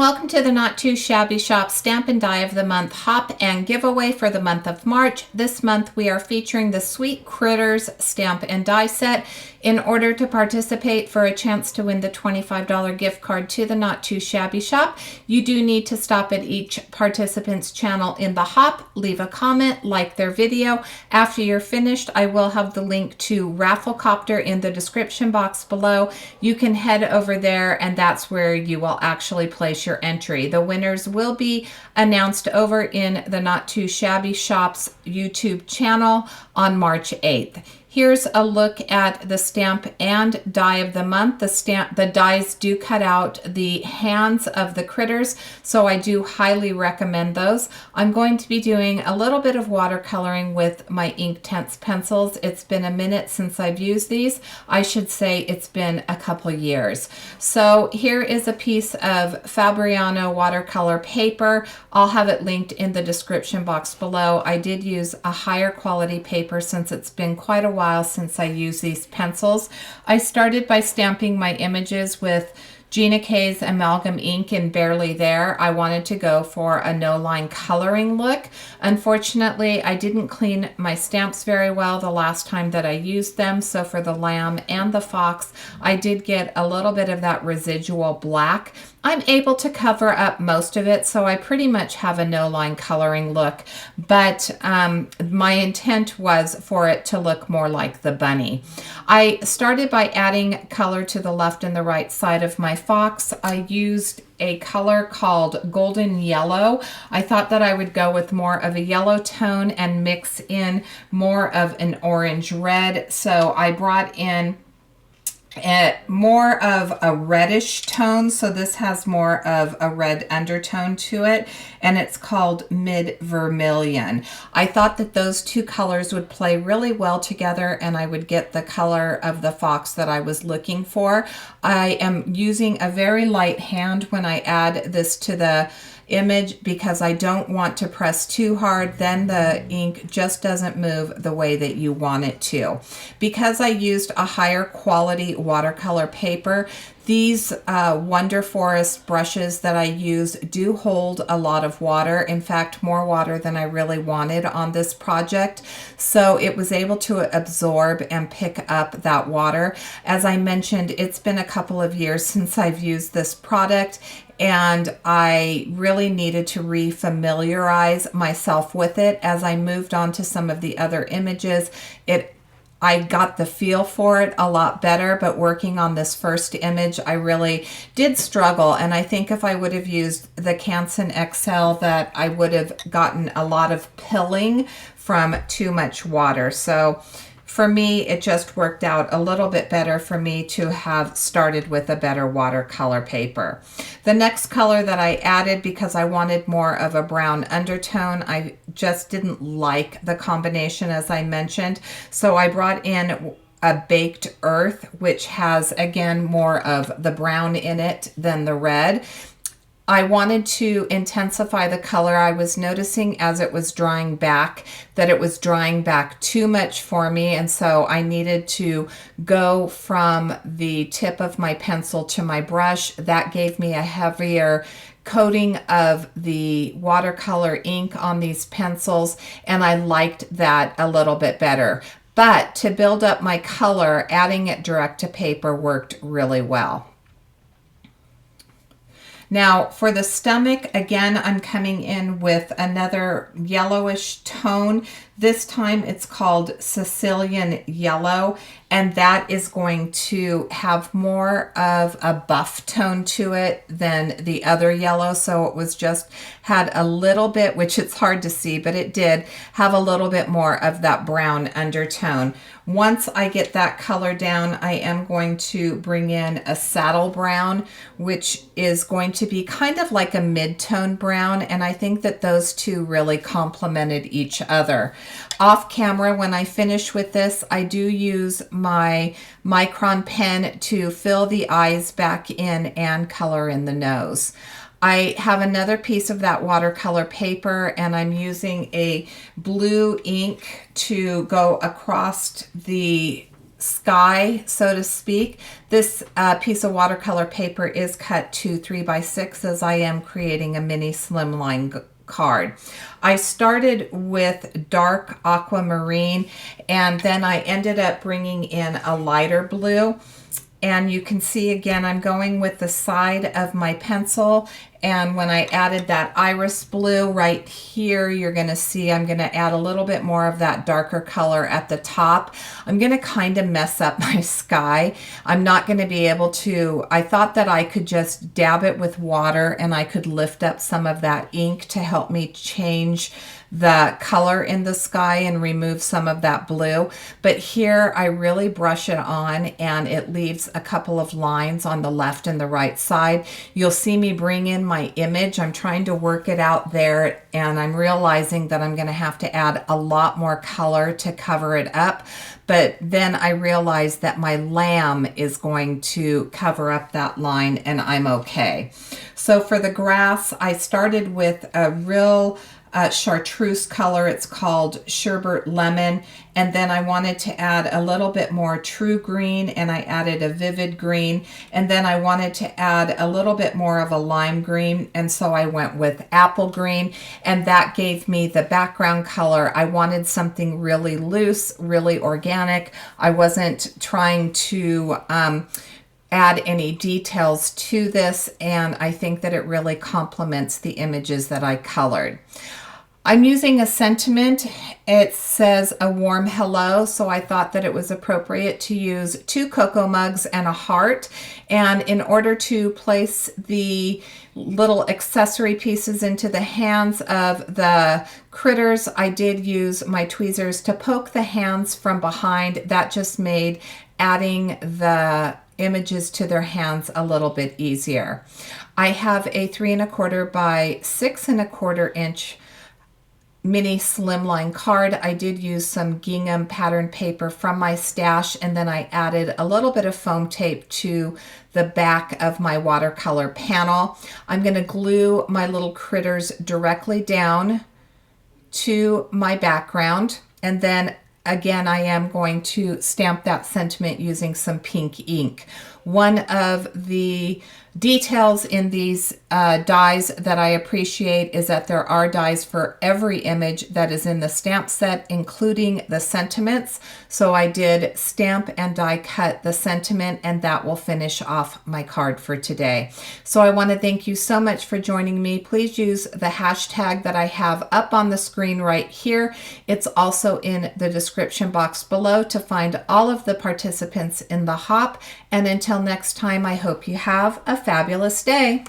welcome to the Not Too Shabby Shop Stamp and Die of the Month Hop and Giveaway for the month of March. This month we are featuring the Sweet Critters Stamp and Die set. In order to participate for a chance to win the $25 gift card to the Not Too Shabby Shop, you do need to stop at each participant's channel in the hop, leave a comment, like their video. After you're finished, I will have the link to Rafflecopter in the description box below. You can head over there and that's where you will actually place your entry. The winners will be announced over in the Not Too Shabby Shop's YouTube channel on March 8th. Here's a look at the stamp and die of the month. The dies do cut out the hands of the critters, so I do highly recommend those. I'm going to be doing a little bit of watercoloring with my Inktense pencils. It's been a minute since I've used these. I should say it's been a couple years. So here is a piece of Fabriano watercolor paper. I'll have it linked in the description box below. I did use a higher quality paper since it's been quite a while since I used these pencils. I started by stamping my images with Gina K's amalgam ink in Barely There. I wanted to go for a no-line coloring look. Unfortunately, I didn't clean my stamps very well the last time that I used them, so for the lamb and the fox, I did get a little bit of that residual black. I'm able to cover up most of it, so I pretty much have a no-line coloring look, but my intent was for it to look more like the bunny. I started by adding color to the left and the right side of my fox. I used a color called Golden Yellow. I thought that I would go with more of a yellow tone and mix in more of an orange red, so I brought in more of a reddish tone, so this has more of a red undertone to it, and it's called Mid Vermilion. I thought that those two colors would play really well together and I would get the color of the fox that I was looking for. I am using a very light hand when I add this to the image because I don't want to press too hard, then the ink just doesn't move the way that you want it to. Because I used a higher quality watercolor paper, these Wonder Forest brushes that I use do hold a lot of water. In fact, more water than I really wanted on this project. So it was able to absorb and pick up that water. As I mentioned, it's been a couple of years since I've used this product, and I really needed to re-familiarize myself with it. As I moved on to some of the other images, I got the feel for it a lot better, but working on this first image, I really did struggle. And I think if I would have used the Canson XL, that I would have gotten a lot of pilling from too much water. So for me, it just worked out a little bit better for me to have started with a better watercolor paper. The next color that I added, because I wanted more of a brown undertone, I just didn't like the combination as I mentioned. So I brought in a Baked Earth, which has, again, more of the brown in it than the red. I wanted to intensify the color. I was noticing as it was drying back that it was drying back too much for me, and so I needed to go from the tip of my pencil to my brush. That gave me a heavier coating of the watercolor ink on these pencils, and I liked that a little bit better. But to build up my color, adding it direct to paper worked really well. Now for the stomach, again, I'm coming in with another yellowish tone. This time it's called Sicilian Yellow, and that is going to have more of a buff tone to it than the other yellow. So it was just had a little bit, which it's hard to see, but it did have a little bit more of that brown undertone. Once I get that color down, I am going to bring in a saddle brown, which is going to be kind of like a mid-tone brown, and I think that those two really complemented each other. Off camera, when I finish with this, I do use my Micron pen to fill the eyes back in and color in the nose. I have another piece of that watercolor paper, and I'm using a blue ink to go across the sky, so to speak. This piece of watercolor paper is cut to 3x6 as I am creating a mini slimline card. I started with dark aquamarine and then I ended up bringing in a lighter blue. And you can see again, I'm going with the side of my pencil. And when I added that iris blue right here, you're gonna see I'm gonna add a little bit more of that darker color at the top. I'm gonna kind of mess up my sky. I'm not gonna be able to, I thought that I could just dab it with water and I could lift up some of that ink to help me change the color in the sky and remove some of that blue. But here I really brush it on and it leaves a couple of lines on the left and the right side. You'll see me bring in my image. I'm trying to work it out there and I'm realizing that I'm gonna have to add a lot more color to cover it up. But then I realized that my lamb is going to cover up that line and I'm okay. So for the grass, I started with a real chartreuse color. It's called Sherbet Lemon. And then I wanted to add a little bit more true green and I added a vivid green. And then I wanted to add a little bit more of a lime green. And so I went with apple green and that gave me the background color. I wanted something really loose, really organic. I wasn't trying to add any details to this, and I think that it really complements the images that I colored. I'm using a sentiment. It says a warm hello, so I thought that it was appropriate to use 2 cocoa mugs and a heart. And in order to place the little accessory pieces into the hands of the critters, I did use my tweezers to poke the hands from behind. That just made adding the images to their hands a little bit easier. I have a 3 1/4 by 6 1/4 inch mini slimline card. I did use some gingham pattern paper from my stash and then I added a little bit of foam tape to the back of my watercolor panel. I'm going to glue my little critters directly down to my background and then again, I am going to stamp that sentiment using some pink ink. One of the details in these dies that I appreciate is that there are dies for every image that is in the stamp set, including the sentiments. So I did stamp and die cut the sentiment, and that will finish off my card for today. So I want to thank you so much for joining me. Please use the hashtag that I have up on the screen right here. It's also in the description box below to find all of the participants in the hop. And until next time, I hope you have a fabulous day.